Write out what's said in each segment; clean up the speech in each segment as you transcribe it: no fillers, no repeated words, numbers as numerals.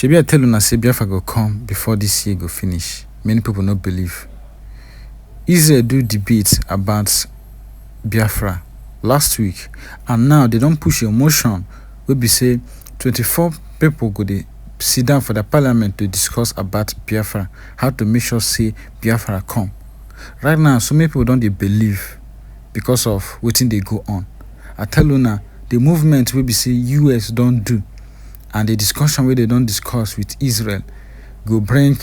Shebi I tell una say Biafra go come before this year go finish. Many people no believe. Israel do debate about Biafra last week, and now they don't push a motion wey be say 24 people go dey sit down for the parliament to discuss about Biafra, how to make sure say Biafra come. Right now, so many people don't dey believe because of wetin dey go on. I tell una, the movement wey be say US don't do, and the discussion wey they don't discuss with Israel go bring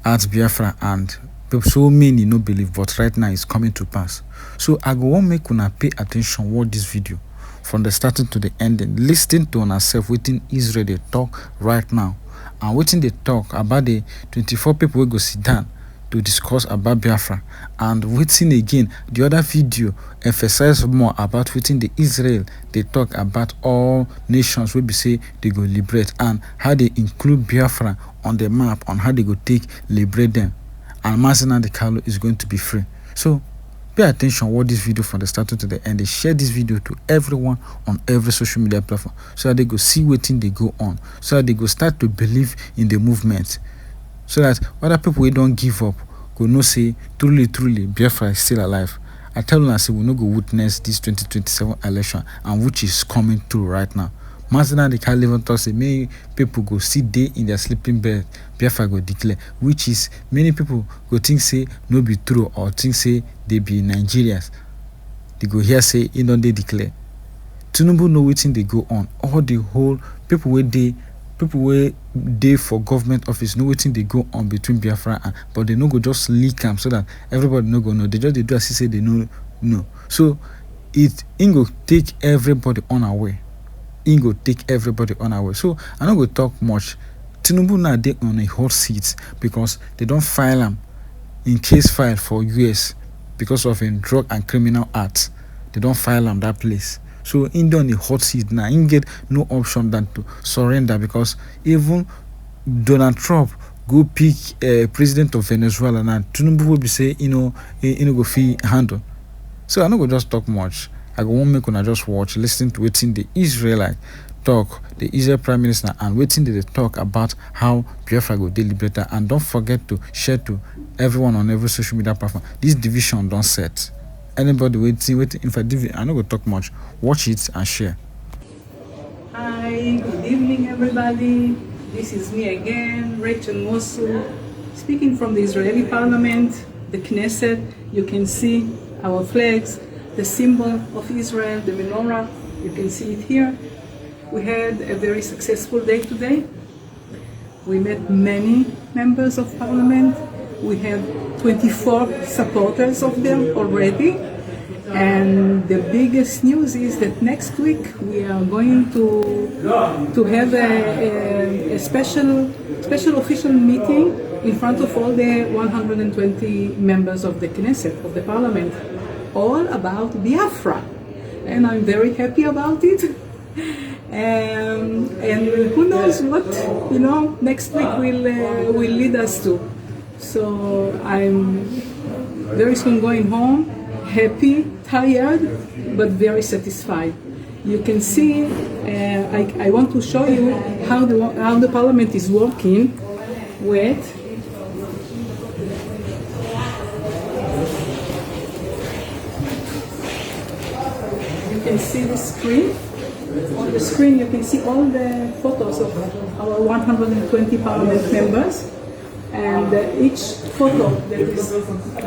out Biafra, and so many no believe, but right now it's coming to pass. So I go want make una pay attention watch this video from the starting to the ending. Listen to una self wetin Israel they talk right now, and wetin they talk about the 24 people wey go sit down to discuss about Biafra, and wetin again the other video emphasize more about wetin the Israel they talk about all nations wey be say they go liberate, and how they include Biafra on the map, on how they go take liberate them, and the Kanu is going to be free. So pay attention, watch this video from the start to the end. They share this video to everyone on every social media platform, so that they go see wetin they go on, so that they go start to believe in the movement, so that other people wey don't give up go know say truly Biafra is still alive. I tell you, I say we no go witness this 2027 election, and which is coming through right now. The Kanu even talk say many people go sit day in their sleeping bed, Biafra go declare, which is many people go think say no be true, or think say they be Nigerians. They go here say e don dey declare. Tinubu know wetin they go on. All the whole people wey dey for government office know wetin they go on between Biafra and, but they no go just leak them so that everybody no go know. They just they do as if say they know. So it go take everybody unaware. Go take everybody unaware. So I no go talk much. Tinubu now dey on a hot seat because they don't file him in case file for US because of a drug and criminal act. They don't file him that place. So in on a hot seat now, he get no option than to surrender, because even Donald Trump go pick president of Venezuela now, Tinubu will be say go fee handle. So I no go just talk much. I go want make una just watch, listen to wetin the Israelite talk, the Israel Prime Minister, and wetin they talk about how Biafra go deliberate. And don't forget to share to everyone on every social media platform. This division don't set. Anybody waiting. In fact, I no go talk much. Watch it and share. Hi, good evening, everybody. This is me again, Rachel Mosul, speaking from the Israeli Parliament, the Knesset. You can see our flags, the symbol of Israel, the menorah. You can see it here. We had a very successful day today. We met many members of parliament. We have 24 supporters of them already. And the biggest news is that next week we are going to have a special official meeting in front of all the 120 members of the Knesset, of the parliament, all about Biafra. And I'm very happy about it. And who knows what next week will lead us to. So I'm very soon going home, happy, tired, but very satisfied. You can see, I want to show you how the parliament is working. Wait. You can see the screen. On the screen you can see all the photos of our 120 parliament members, and each photo that is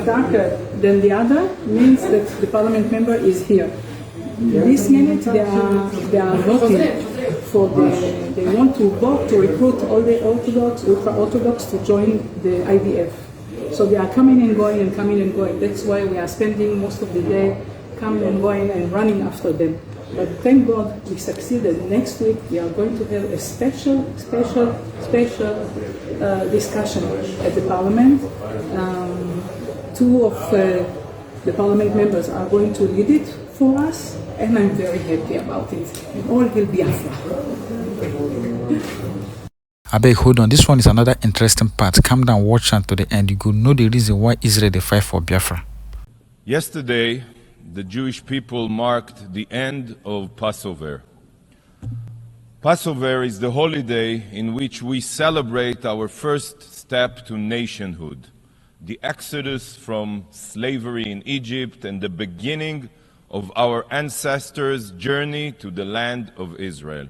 darker than the other means that the parliament member is here. This minute they are voting for they want to vote to recruit all the ultra-Orthodox to join the IDF. So they are coming and going and coming and going. That's why we are spending most of the day coming and going and running after them. But thank God we succeeded. Next week we are going to have a special discussion at the parliament. Two of the parliament members are going to lead it for us, and I'm very happy about it. And all will be Biafra. I beg, hold on. This one is another interesting part. Come down, watch until the end. You could know the reason why Israel they fight for Biafra. Yesterday, the Jewish people marked the end of Passover. Passover is the holiday in which we celebrate our first step to nationhood, the exodus from slavery in Egypt and the beginning of our ancestors' journey to the land of Israel.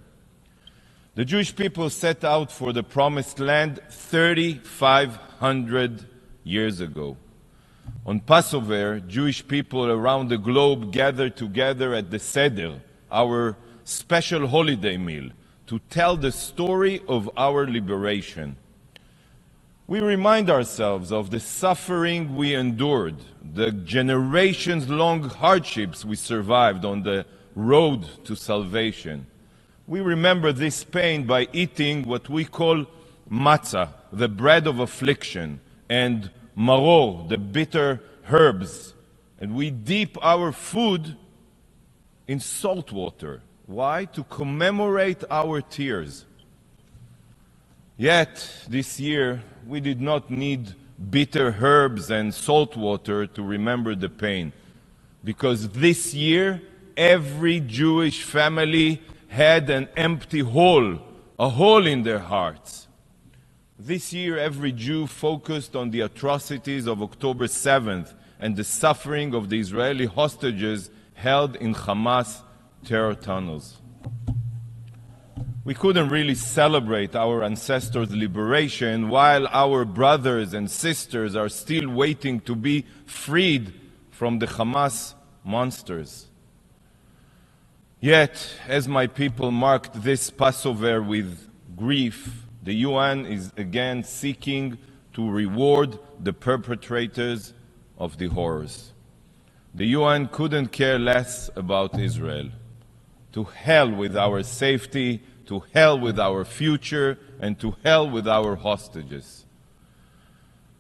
The Jewish people set out for the Promised Land 3,500 years ago. On Passover, Jewish people around the globe gathered together at the Seder, our special holiday meal, to tell the story of our liberation. We remind ourselves of the suffering we endured, the generations-long hardships we survived on the road to salvation. We remember this pain by eating what we call matzah, the bread of affliction, and maror, the bitter herbs. And we dip our food in salt water. Why? To commemorate our tears. Yet, this year, we did not need bitter herbs and salt water to remember the pain. Because this year, every Jewish family had an empty hole, a hole in their hearts. This year, every Jew focused on the atrocities of October 7th and the suffering of the Israeli hostages held in Hamas terror tunnels. We couldn't really celebrate our ancestors' liberation while our brothers and sisters are still waiting to be freed from the Hamas monsters. Yet, as my people marked this Passover with grief, the UN is again seeking to reward the perpetrators of the horrors. The UN couldn't care less about Israel. To hell with our safety, to hell with our future, and to hell with our hostages.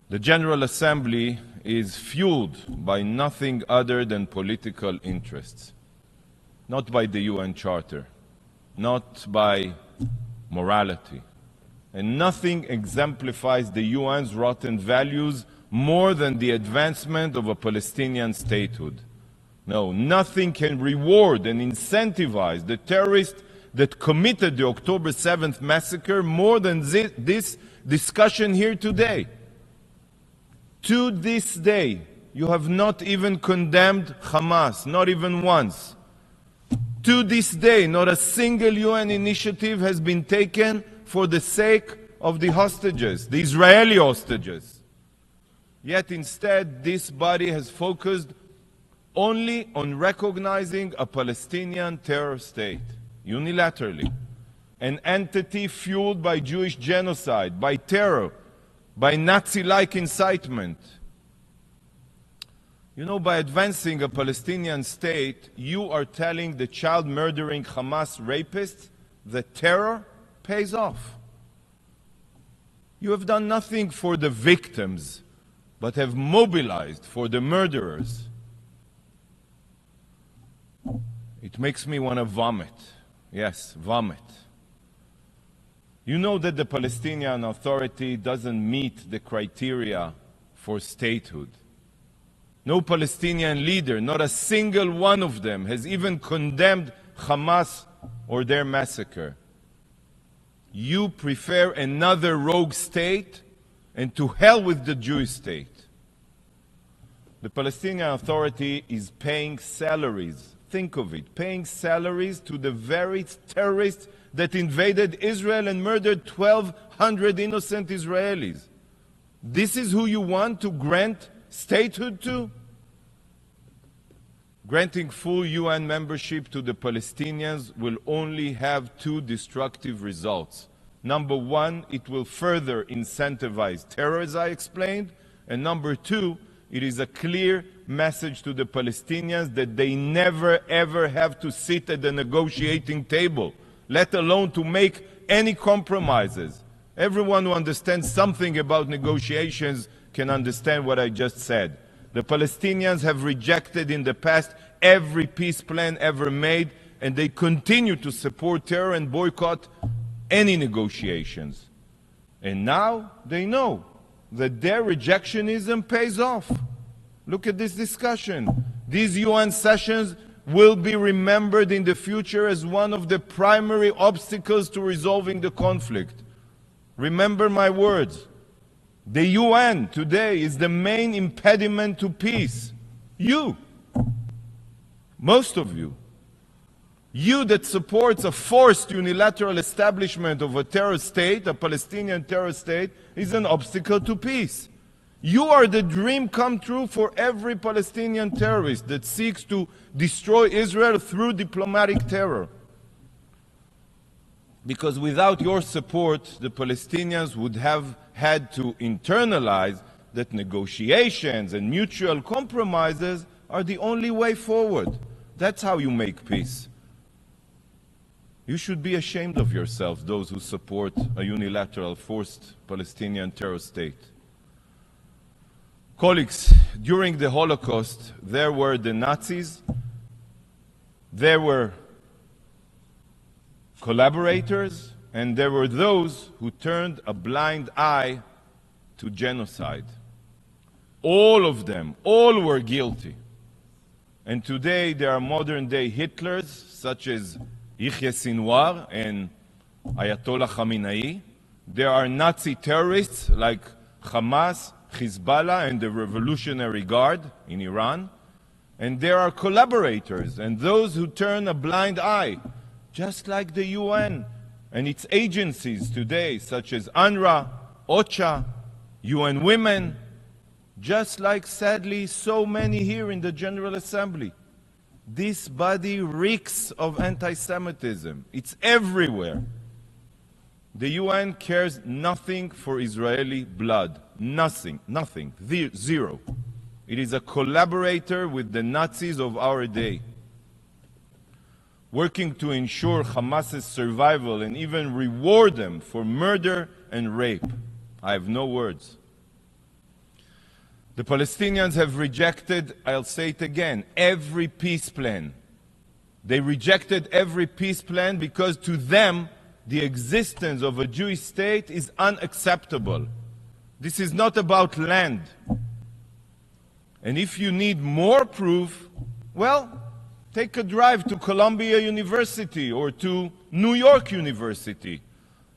The General Assembly is fueled by nothing other than political interests. Not by the UN Charter, not by morality. And nothing exemplifies the UN's rotten values more than the advancement of a Palestinian statehood. No, nothing can reward and incentivize the terrorists that committed the October 7th massacre more than this discussion here today. To this day, you have not even condemned Hamas, not even once. To this day, not a single UN initiative has been taken for the sake of the hostages, the Israeli hostages. Yet instead, this body has focused only on recognizing a Palestinian terror state, unilaterally, an entity fueled by Jewish genocide, by terror, by Nazi-like incitement. You know, by advancing a Palestinian state, you are telling the child-murdering Hamas rapists that terror pays off. You have done nothing for the victims, but have mobilized for the murderers. It makes me want to vomit. Yes, vomit. You know that the Palestinian Authority doesn't meet the criteria for statehood. No Palestinian leader, not a single one of them, has even condemned Hamas or their massacre. You prefer another rogue state, and to hell with the Jewish state. The Palestinian Authority is paying salaries, think of it, paying salaries to the very terrorists that invaded Israel and murdered 1,200 innocent Israelis. This is who you want to grant statehood to? Granting full UN membership to the Palestinians will only have two destructive results. Number one, it will further incentivize terror, as I explained. And number two, it is a clear message to the Palestinians that they never ever have to sit at the negotiating table, let alone to make any compromises. Everyone who understands something about negotiations can understand what I just said. The Palestinians have rejected in the past every peace plan ever made, and they continue to support terror and boycott any negotiations. And now they know that their rejectionism pays off. Look at this discussion. These UN sessions will be remembered in the future as one of the primary obstacles to resolving the conflict. Remember my words. The UN today is the main impediment to peace. You, most of you, you that supports a forced unilateral establishment of a terrorist state, a Palestinian terrorist state, is an obstacle to peace. You are the dream come true for every Palestinian terrorist that seeks to destroy Israel through diplomatic terror. Because without your support, the Palestinians would have had to internalize that negotiations and mutual compromises are the only way forward. That's how you make peace. You should be ashamed of yourselves, those who support a unilateral, forced Palestinian terrorist state. Colleagues, during the Holocaust, there were the Nazis, there were collaborators, and there were those who turned a blind eye to genocide. All of them, all were guilty. And today there are modern-day Hitlers, such as Yahya Sinwar and Ayatollah Khamenei. There are Nazi terrorists like Hamas, Hezbollah, and the Revolutionary Guard in Iran. And there are collaborators and those who turn a blind eye, just like the UN and its agencies today, such as UNRWA, OCHA, UN Women, just like, sadly, so many here in the General Assembly. This body reeks of anti-Semitism. It's everywhere. The UN cares nothing for Israeli blood. Nothing. Zero. It is a collaborator with the Nazis of our day, working to ensure Hamas's survival and even reward them for murder and rape. I have no words. The Palestinians have rejected, I'll say it again, every peace plan. They rejected every peace plan because to them, the existence of a Jewish state is unacceptable. This is not about land. And if you need more proof, well, take a drive to Columbia University or to New York University.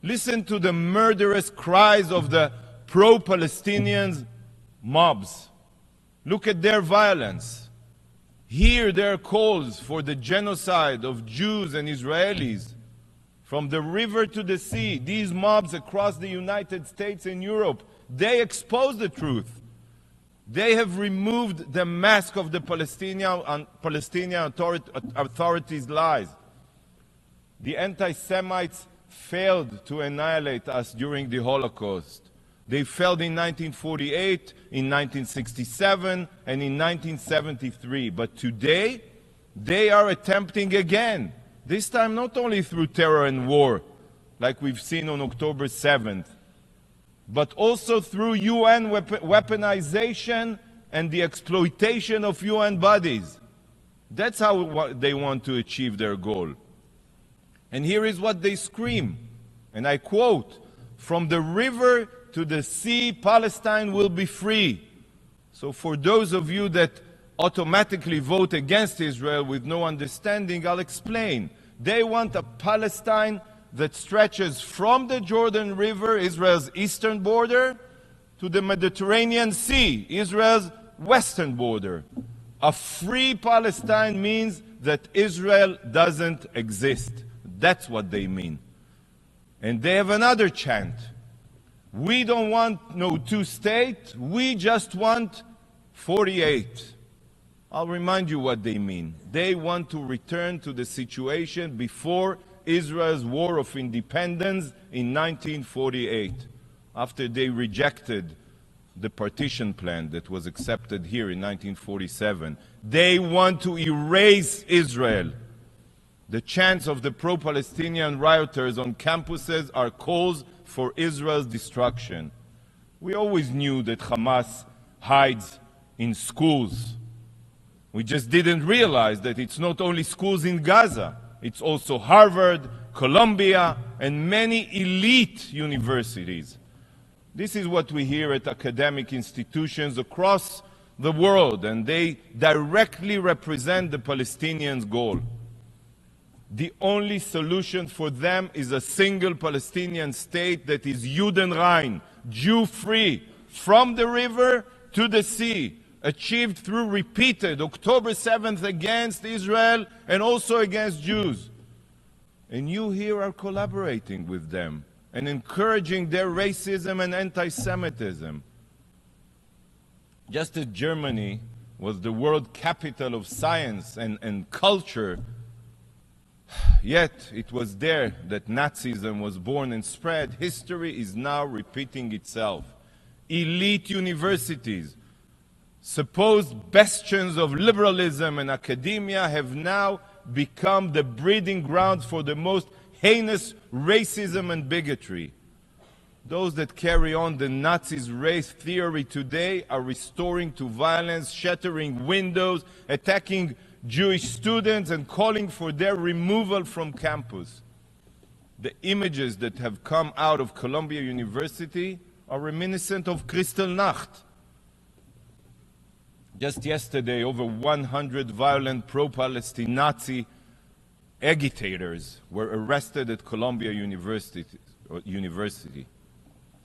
Listen to the murderous cries of the pro-Palestinians mobs. Look at their violence. Hear their calls for the genocide of Jews and Israelis. From the river to the sea, these mobs across the United States and Europe, they expose the truth. They have removed the mask of the Palestinian authorities' lies. The anti-Semites failed to annihilate us during the Holocaust. They failed in 1948, in 1967, and in 1973. But today, they are attempting again. This time not only through terror and war, like we've seen on October 7th, but also through UN weaponization and the exploitation of UN bodies. That's how they want to achieve their goal. And here is what they scream, and I quote, "From the river to the sea, Palestine will be free." So for those of you that automatically vote against Israel with no understanding, I'll explain. They want a Palestine that stretches from the Jordan River, Israel's eastern border, to the Mediterranean Sea, Israel's western border. A free Palestine means that Israel doesn't exist. That's what they mean. And they have another chant. We don't want no two-state, we just want 48. I'll remind you what they mean. They want to return to the situation before Israel's war of independence in 1948, after they rejected the partition plan that was accepted here in 1947. They want to erase Israel. The chants of the pro-Palestinian rioters on campuses are calls for Israel's destruction. We always knew that Hamas hides in schools. We just didn't realize that it's not only schools in Gaza, it's also Harvard, Columbia, and many elite universities. This is what we hear at academic institutions across the world, and they directly represent the Palestinians' goal. The only solution for them is a single Palestinian state that is Judenrein, Jew-free, from the river to the sea, achieved through repeated October 7th against Israel and also against Jews. And you here are collaborating with them and encouraging their racism and anti-Semitism. Just as Germany was the world capital of science and culture, yet it was there that Nazism was born and spread, history is now repeating itself. Elite universities, supposed bastions of liberalism and academia, have now become the breeding grounds for the most heinous racism and bigotry. Those that carry on the Nazis' race theory today are restoring to violence, shattering windows, attacking Jewish students, and calling for their removal from campus. The images that have come out of Columbia University are reminiscent of Kristallnacht. Just yesterday, over 100 violent pro-Palestine Nazi agitators were arrested at Columbia University.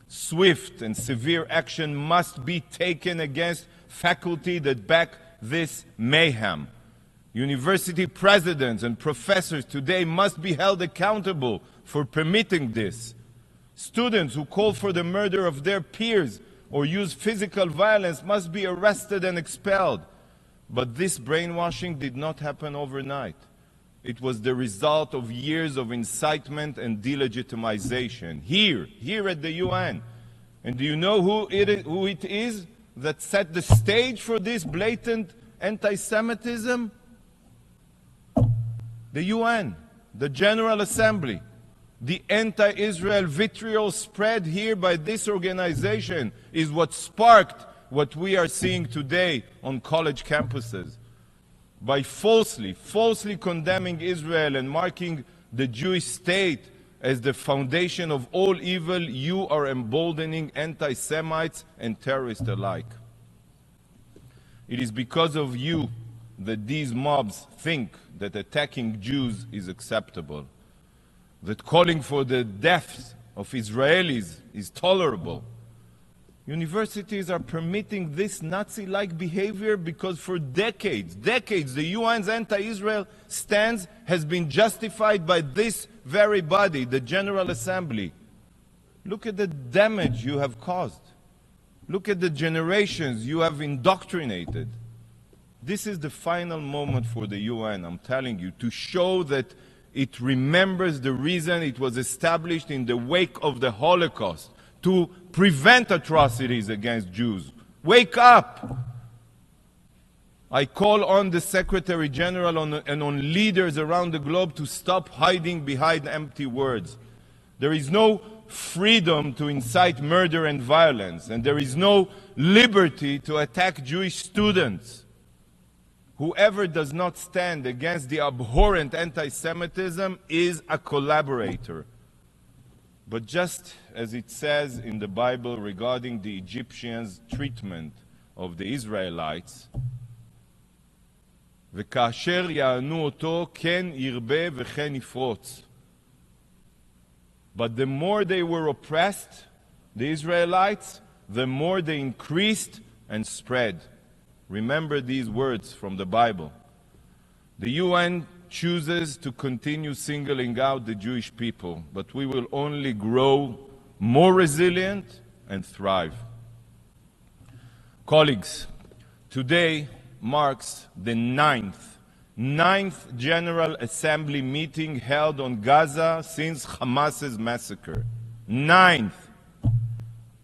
Swift and severe action must be taken against faculty that back this mayhem. University presidents and professors today must be held accountable for permitting this. Students who call for the murder of their peers or use physical violence must be arrested and expelled. But this brainwashing did not happen overnight. It was the result of years of incitement and delegitimization here at the UN. And do you know who it is that set the stage for this blatant anti-Semitism? The UN, the General Assembly. The anti-Israel vitriol spread here by this organization is what sparked what we are seeing today on college campuses. By falsely condemning Israel and marking the Jewish state as the foundation of all evil, you are emboldening anti-Semites and terrorists alike. It is because of you that these mobs think that attacking Jews is acceptable, that calling for the deaths of Israelis is tolerable. Universities are permitting this Nazi-like behavior because for decades, the UN's anti-Israel stance has been justified by this very body, the General Assembly. Look at the damage you have caused. Look at the generations you have indoctrinated. This is the final moment for the UN, I'm telling you, to show that it remembers the reason it was established in the wake of the Holocaust, to prevent atrocities against Jews. Wake up! I call on the Secretary General and on leaders around the globe to stop hiding behind empty words. There is no freedom to incite murder and violence, and there is no liberty to attack Jewish students. Whoever does not stand against the abhorrent anti-Semitism is a collaborator. But just as it says in the Bible regarding the Egyptians' treatment of the Israelites, וכאשר יענו אותו כן ירבה וכן יפרוץ. But the more they were oppressed, the Israelites, the more they increased and spread. Remember these words from the Bible. The UN chooses to continue singling out the Jewish people, but we will only grow more resilient and thrive. Colleagues, today marks the ninth General Assembly meeting held on Gaza since Hamas's massacre. Ninth.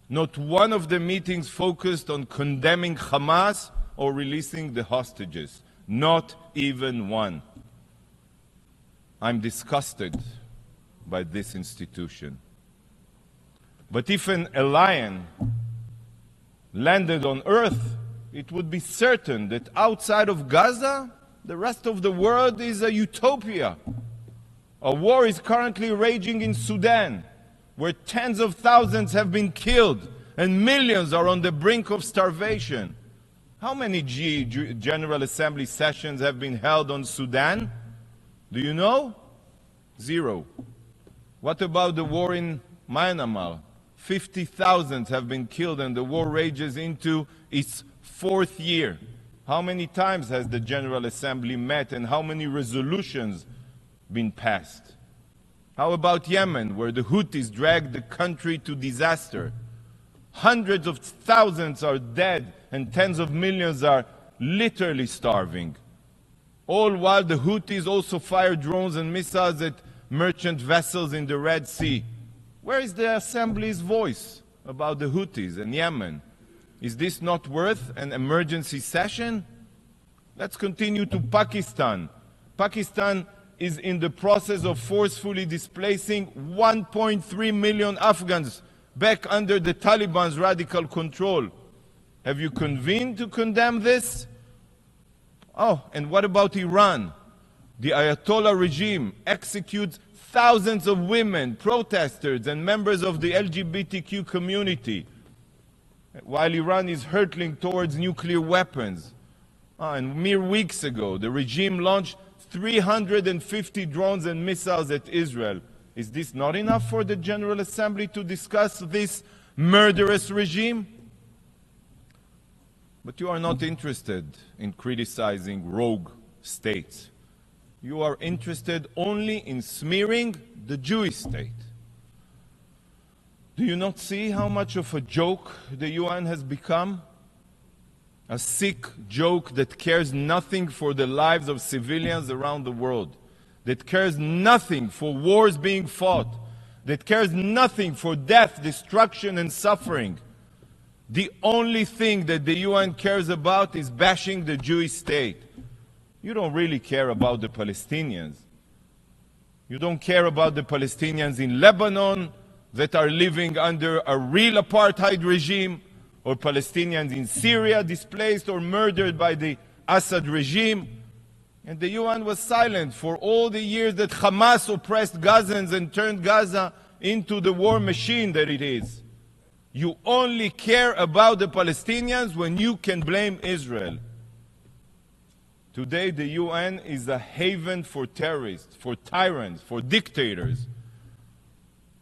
Not one of the meetings focused on condemning Hamas or releasing the hostages. Not even one. I'm disgusted by this institution. But if a lion landed on earth, it would be certain that outside of Gaza, the rest of the world is a utopia. A war is currently raging in Sudan, where tens of thousands have been killed and millions are on the brink of starvation. How many General Assembly sessions have been held on Sudan? Do you know? 0. What about the war in Myanmar? 50,000 have been killed and the war rages into its 4th year. How many times has the General Assembly met and how many resolutions been passed? How about Yemen, where the Houthis dragged the country to disaster? Hundreds of thousands are dead and tens of millions are literally starving. All while the Houthis also fire drones and missiles at merchant vessels in the Red Sea. Where is the Assembly's voice about the Houthis and Yemen? Is this not worth an emergency session? Let's continue to Pakistan. Pakistan is in the process of forcefully displacing 1.3 million Afghans back under the Taliban's radical control. Have you convened to condemn this? Oh, and what about Iran? The Ayatollah regime executes thousands of women, protesters, and members of the LGBTQ community, while Iran is hurtling towards nuclear weapons. And mere weeks ago, the regime launched 350 drones and missiles at Israel. Is this not enough for the General Assembly to discuss this murderous regime? But you are not interested in criticizing rogue states. You are interested only in smearing the Jewish state. Do you not see how much of a joke the UN has become? A sick joke that cares nothing for the lives of civilians around the world, that cares nothing for wars being fought, that cares nothing for death, destruction, and suffering. The only thing that the UN cares about is bashing the Jewish state. You don't really care about the Palestinians. You don't care about the Palestinians in Lebanon that are living under a real apartheid regime, or Palestinians in Syria displaced or murdered by the Assad regime. And the UN was silent for all the years that Hamas oppressed Gazans and turned Gaza into the war machine that it is. You only care about the Palestinians when you can blame Israel. Today, the UN is a haven for terrorists, for tyrants, for dictators.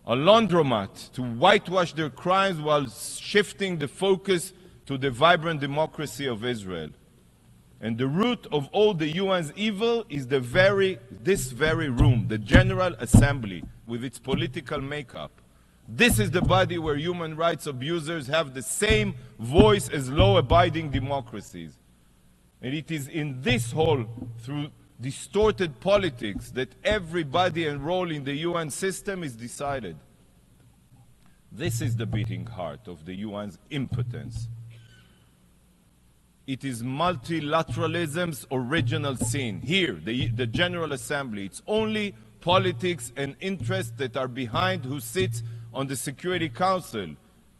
A laundromat to whitewash their crimes while shifting the focus to the vibrant democracy of Israel. And the root of all the UN's evil is this very room, the General Assembly, with its political makeup. This is the body where human rights abusers have the same voice as law-abiding democracies. And it is in this hall, through distorted politics, that everybody enrolled in the UN system is decided. This is the beating heart of the UN's impotence. It is multilateralism's original sin. Here, the General Assembly, it's only politics and interests that are behind who sits on the Security Council.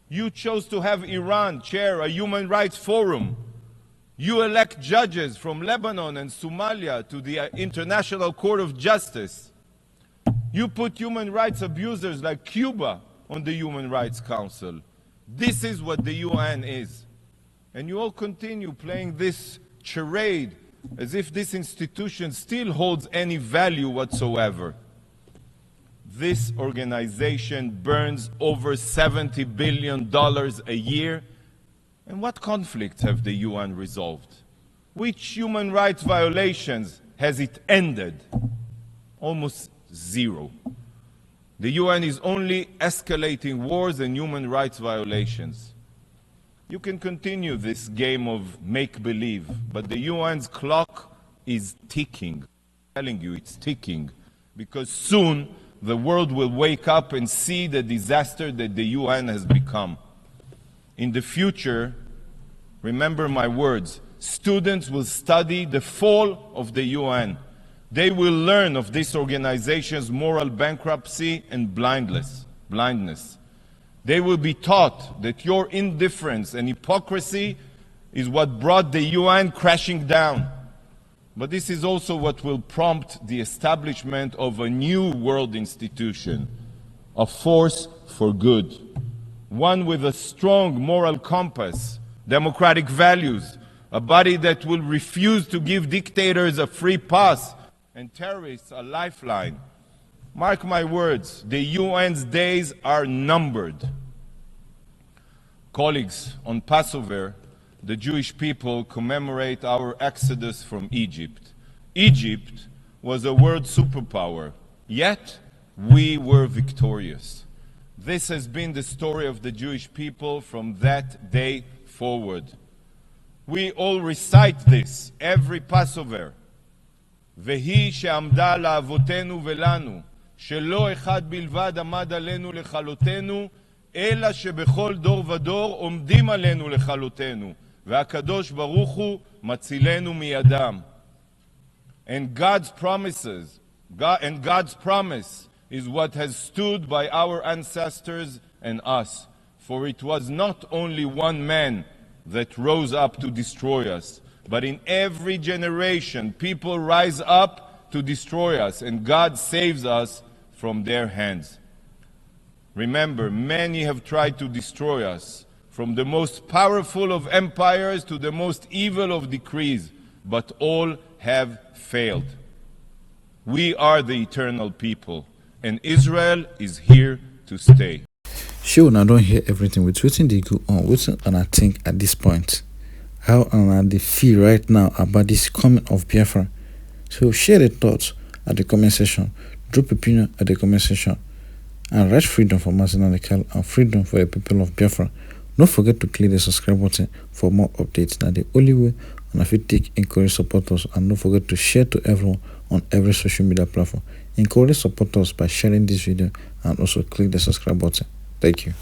You chose to have Iran chair a human rights forum. You elect judges from Lebanon and Somalia to the International Court of Justice. You put human rights abusers like Cuba on the Human Rights Council. This is what the UN is. And you all continue playing this charade as if this institution still holds any value whatsoever. This organization burns over $70 billion a year. And what conflicts have the UN resolved? Which human rights violations has it ended? Almost zero. The UN is only escalating wars and human rights violations. You can continue this game of make-believe, but the UN's clock is ticking. I'm telling you, it's ticking, because soon the world will wake up and see the disaster that the UN has become. In the future, remember my words, students will study the fall of the UN. They will learn of this organization's moral bankruptcy and blindness. They will be taught that your indifference and hypocrisy is what brought the UN crashing down. But this is also what will prompt the establishment of a new world institution, a force for good, one with a strong moral compass, democratic values, a body that will refuse to give dictators a free pass and terrorists a lifeline. Mark my words, the UN's days are numbered. Colleagues, on Passover, the Jewish people commemorate our exodus from Egypt. Egypt was a world superpower, yet we were victorious. This has been the story of the Jewish people from that day forward. We all recite this every Passover. והיא שעמדה לאבותינו ולנו, שלא אחד בלבד עמד עלינו לכלותנו, אלא שבכל דור ודור עומדים עלינו לכלותנו, והקדוש ברוך הוא מצילנו מידם. And God's promise is what has stood by our ancestors and us. For it was not only one man that rose up to destroy us, but in every generation people rise up to destroy us, and God saves us from their hands. Remember, many have tried to destroy us, from the most powerful of empires to the most evil of decrees, but all have failed. We are the eternal people, and Israel is here to stay. Sure, now don't hear everything with waiting they go on, waiting and I think at this point. How and they feel right now about this coming of Biafra. So share the thoughts at the comment section, drop opinion at the comment section, and write freedom for Martin and freedom for the people of Biafra. Don't forget to click the subscribe button for more updates. Now the only way on if you take encourage supporters, and don't forget to share to everyone on every social media platform. Encourage supporters by sharing this video and also click the subscribe button. Thank you.